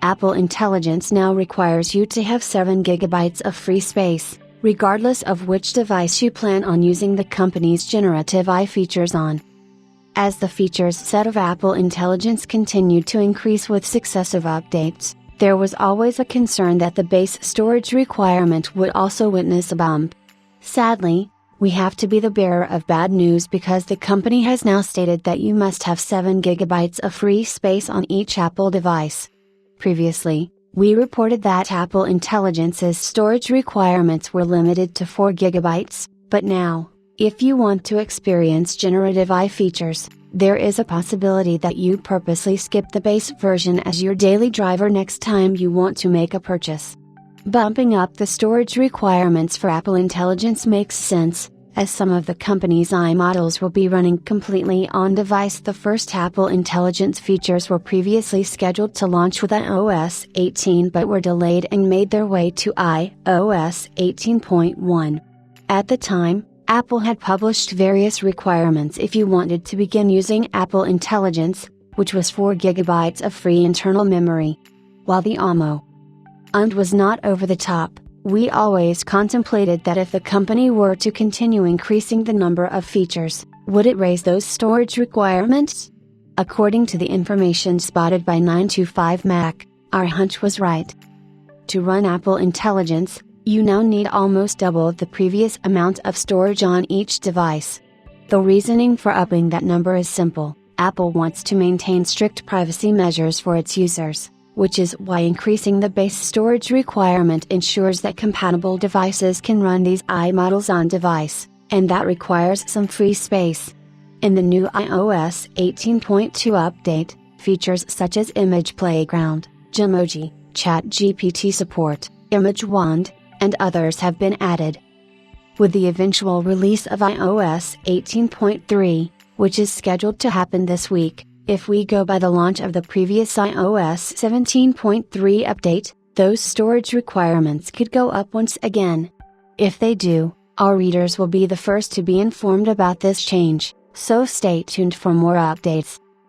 Apple Intelligence now requires you to have 7 GB of free space, regardless of which device you plan on using the company's generative AI features on. As the features set of Apple Intelligence continued to increase with successive updates, there was always a concern that the base storage requirement would also witness a bump. Sadly, we have to be the bearer of bad news because the company has now stated that you must have 7 GB of free space on each Apple device. Previously, we reported that Apple Intelligence's storage requirements were limited to 4 GB, but now, if you want to experience generative AI features, there is a possibility that you purposely skip the base version as your daily driver next time you want to make a purchase. Bumping up the storage requirements for Apple Intelligence makes sense, as some of the company's AI models will be running completely on-device. The first Apple Intelligence features were previously scheduled to launch with iOS 18 but were delayed and made their way to iOS 18.1. At the time, Apple had published various requirements if you wanted to begin using Apple Intelligence, which was 4 GB of free internal memory. While the and was not over the top, we always contemplated that if the company were to continue increasing the number of features, would it raise those storage requirements? According to the information spotted by 9to5Mac, our hunch was right. To run Apple Intelligence, you now need almost double the previous amount of storage on each device. The reasoning for upping that number is simple: Apple wants to maintain strict privacy measures for its users, which is why increasing the base storage requirement ensures that compatible devices can run these AI models on device, and that requires some free space. In the new iOS 18.2 update, features such as Image Playground, Gemoji, ChatGPT support, Image Wand, and others have been added. With the eventual release of iOS 18.3, which is scheduled to happen this week, if we go by the launch of the previous iOS 17.3 update, those storage requirements could go up once again. If they do, our readers will be the first to be informed about this change, so stay tuned for more updates.